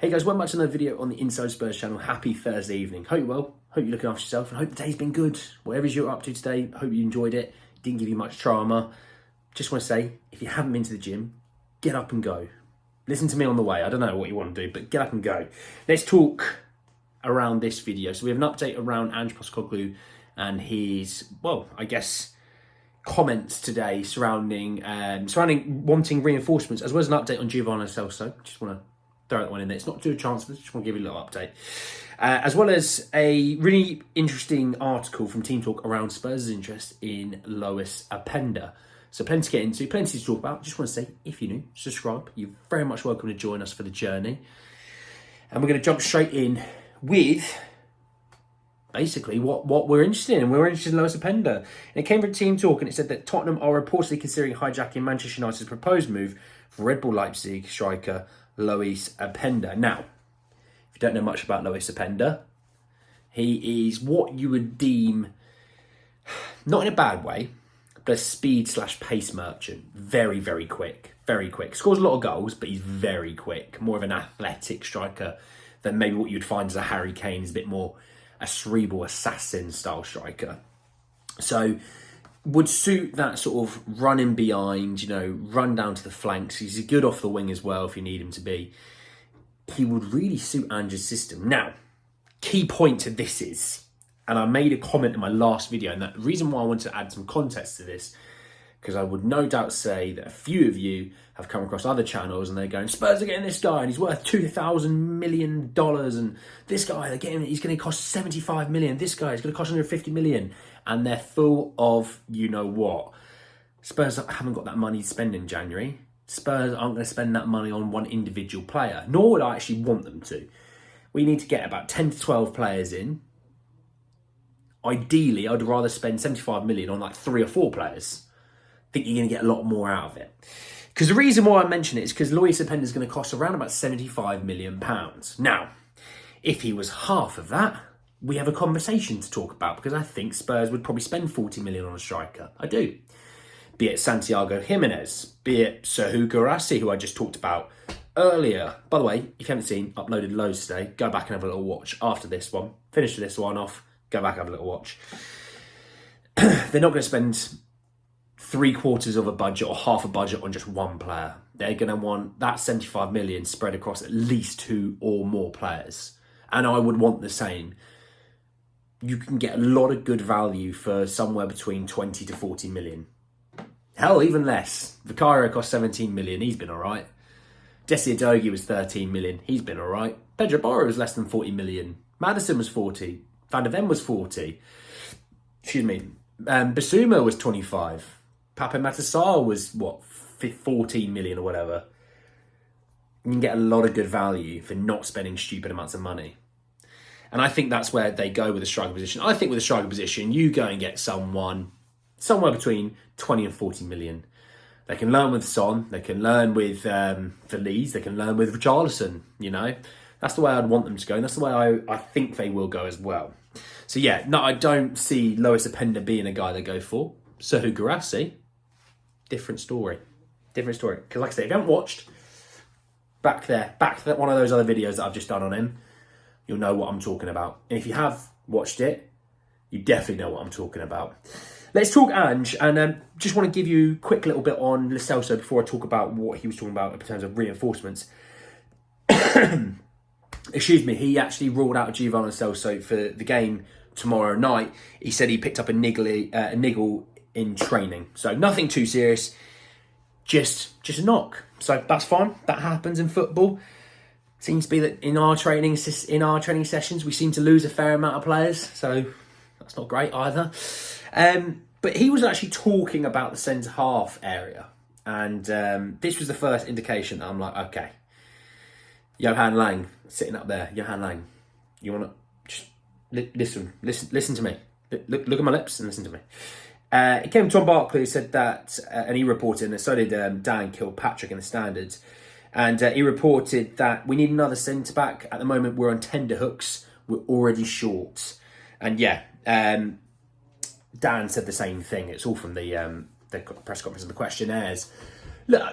Hey guys, welcome back to another video on the Inside Spurs channel. Happy Thursday evening. Hope you're well, hope you're looking after yourself, and hope the day's been good. Whatever you're up to today, hope you enjoyed it. Didn't give you much trauma. Just want to say, if you haven't been to the gym, get up and go. Listen to me on the way. I don't know what you want to do, but get up and go. Let's talk around this video. So we have an update around Ange and his, well, I guess, comments today surrounding wanting reinforcements, as well as an update on Giovanni Lo Celso. Just want to throw that one in there. It's not too transfers, just want to give you a little update. As well as a really interesting article from Team Talk around Spurs' interest in Lois Openda. So plenty to get into, plenty to talk about. Just want to say, if you're new, subscribe. You're very much welcome to join us for the journey. And we're going to jump straight in with basically what we're interested in. We're interested in Lois Openda. And it came from Team Talk, and it said that Tottenham are reportedly considering hijacking Manchester United's proposed move for RB Leipzig striker Lois Openda. Now, if you don't know much about Lois Openda, he is what you would deem, not in a bad way, but a speed/pace merchant. Very, very quick. Very quick. Scores a lot of goals, but he's very quick. More of an athletic striker than maybe what you'd find as a Harry Kane. He's a bit more a cerebral assassin style striker. So would suit that sort of running behind, run down to the flanks. He's good off the wing as well if you need him to be. He would really suit Ange's system. Now, key point to this is, and I made a comment in my last video, and the reason why I wanted to add some context to this, because I would no doubt say that a few of you have come across other channels and they're going, Spurs are getting this guy and he's worth $2,000 million, and this guy, he's going to cost 75 million. This guy is going to cost 150 million. And they're full of you-know-what. Spurs haven't got that money to spend in January. Spurs aren't going to spend that money on one individual player, nor would I actually want them to. We need to get about 10 to 12 players in. Ideally, I'd rather spend 75 million on like 3 or 4 players. I think you're going to get a lot more out of it. Because the reason why I mention it is because Lois Openda is going to cost around about £75 million. Now, if he was half of that, we have a conversation to talk about, because I think Spurs would probably spend 40 million on a striker. I do. Be it Santiago Jimenez, be it Serhou Guirassy, who I just talked about earlier. By the way, if you haven't seen, uploaded loads today, go back and have a little watch after this one. Finish this one off, go back and have a little watch. They're not going to spend 3/4 of a budget or half a budget on just one player. They're going to want that 75 million spread across at least 2 or more players. And I would want the same. You can get a lot of good value for somewhere between 20 to 40 million. Hell, even less. Vicario cost 17 million. He's been all right. Desi Adogi was 13 million. He's been all right. Pedro Porro was less than 40 million. Maddison was 40. Van der Ven was 40. Excuse me. Basuma was 25. Pape Matar was, 14 million or whatever. You can get a lot of good value for not spending stupid amounts of money. And I think that's where they go with the striker position. I think with the striker position, you go and get someone somewhere between 20 and 40 million. They can learn with Son. They can learn with Leeds. They can learn with Richarlison, That's the way I'd want them to go. And that's the way I think they will go as well. So, yeah, no, I don't see Lois Openda being a guy they go for. Serhou Guirassy, different story. Different story. Because like I say, if you haven't watched, back to one of those other videos that I've just done on him, you'll know what I'm talking about. And if you have watched it, you definitely know what I'm talking about. Let's talk Ange, and just want to give you a quick little bit on Lo Celso before I talk about what he was talking about in terms of reinforcements. Excuse me, he actually ruled out Giovanni Lo Celso for the game tomorrow night. He said he picked up a niggle in training. So nothing too serious, just a knock. So that's fine, that happens in football. Seems to be that in our training sessions, we seem to lose a fair amount of players. So that's not great either. But he was actually talking about the centre-half area. And this was the first indication that I'm like, okay, Johan Lang, sitting up there. Johan Lang, you want to just listen to me. Look at my lips and listen to me. It came from Tom Barkley, who said that, and he reported, and so did Dan Kilpatrick in the Standards. And he reported that we need another centre-back. At the moment, we're on tender hooks. We're already short. And yeah, Dan said the same thing. It's all from the press conference and the questionnaires. Look,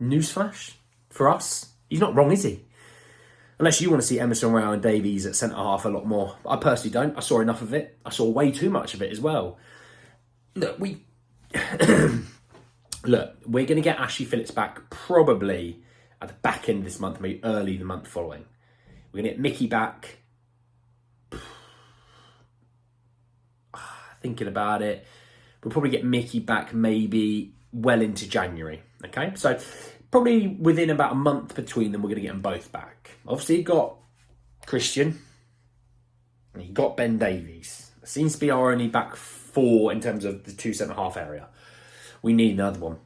newsflash for us, he's not wrong, is he? Unless you want to see Emerson Rowe and Davies at centre-half a lot more. I personally don't. I saw enough of it. I saw way too much of it as well. Look, Look, we're going to get Ashley Phillips back probably at the back end of this month, maybe early the month following. We're going to get Mickey back. Thinking about it. We'll probably get Mickey back maybe well into January. Okay, so probably within about a month between them, we're going to get them both back. Obviously, you've got Christian. And you've got Ben Davies. It seems to be our only back four in terms of the two centre-half area. We need another one.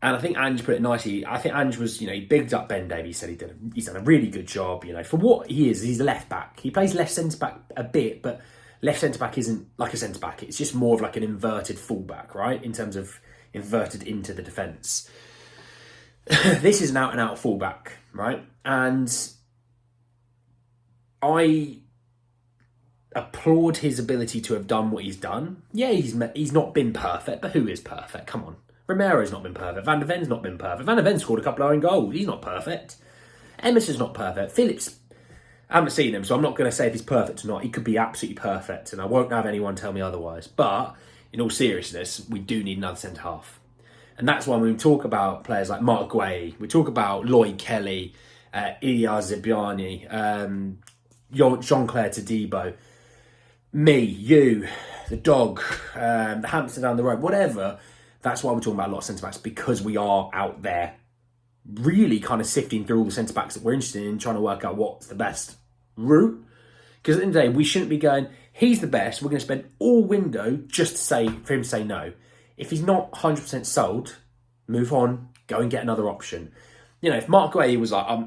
And I think Ange put it nicely. I think Ange was, he bigged up Ben Davies, said he's done a really good job, for what he is. He's a left back. He plays left centre-back a bit, but left centre-back isn't like a centre-back. It's just more of like an inverted full-back, right? In terms of inverted into the defence. This is an out-and-out full-back, right? And I applaud his ability to have done what he's done. Yeah, he's not been perfect, but who is perfect? Come on. Romero's not been perfect. Van der Ven's not been perfect. Van der Ven scored a couple of own goals. He's not perfect. Emerson's not perfect. Phillips, I haven't seen him, so I'm not going to say if he's perfect or not. He could be absolutely perfect, and I won't have anyone tell me otherwise. But in all seriousness, we do need another centre-half. And that's why when we talk about players like Mark Guay, we talk about Lloyd Kelly, Ilya Zibiani, Jean-Claire Todibo, me, you, the dog, the hamster down the road, whatever. That's why we're talking about a lot of centre-backs, because we are out there really kind of sifting through all the centre-backs that we're interested in, trying to work out what's the best route. Because at the end of the day, we shouldn't be going, he's the best, we're going to spend all window just for him to say no. If he's not 100% sold, move on, go and get another option. If Mark Guay was like, I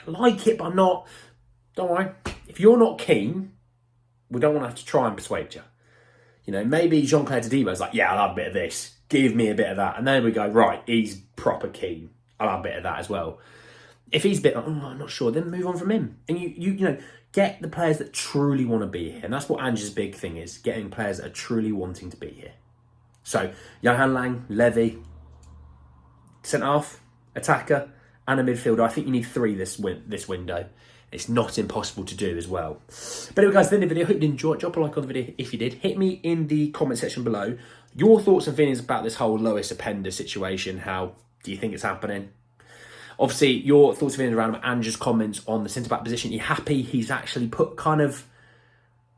like it, but I'm not, don't worry. If you're not keen, we don't want to have to try and persuade you. Maybe Jean-Claire Todibo's like, yeah, I'll have a bit of this. Give me a bit of that. And then we go, right, he's proper keen. I'll have a bit of that as well. If he's a bit like, I'm not sure, then move on from him. And you get the players that truly want to be here. And that's what Ange's big thing is, getting players that are truly wanting to be here. So, Johan Lang, Levy, centre-half, attacker, and a midfielder. I think you need three this window. It's not impossible to do as well. But anyway, guys, at the end of the video, hope you enjoyed. Drop a like on the video if you did. Hit me in the comment section below your thoughts and feelings about this whole Lois Openda situation. How do you think it's happening? Obviously, your thoughts and feelings around Ange's comments on the centre-back position. You're happy he's actually put kind of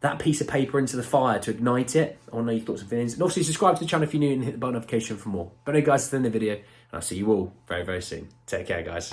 that piece of paper into the fire to ignite it? I want to know your thoughts and feelings. And obviously, subscribe to the channel if you're new and hit the bell notification for more. But anyway, guys, at the end of the video, and I'll see you all very, very soon. Take care, guys.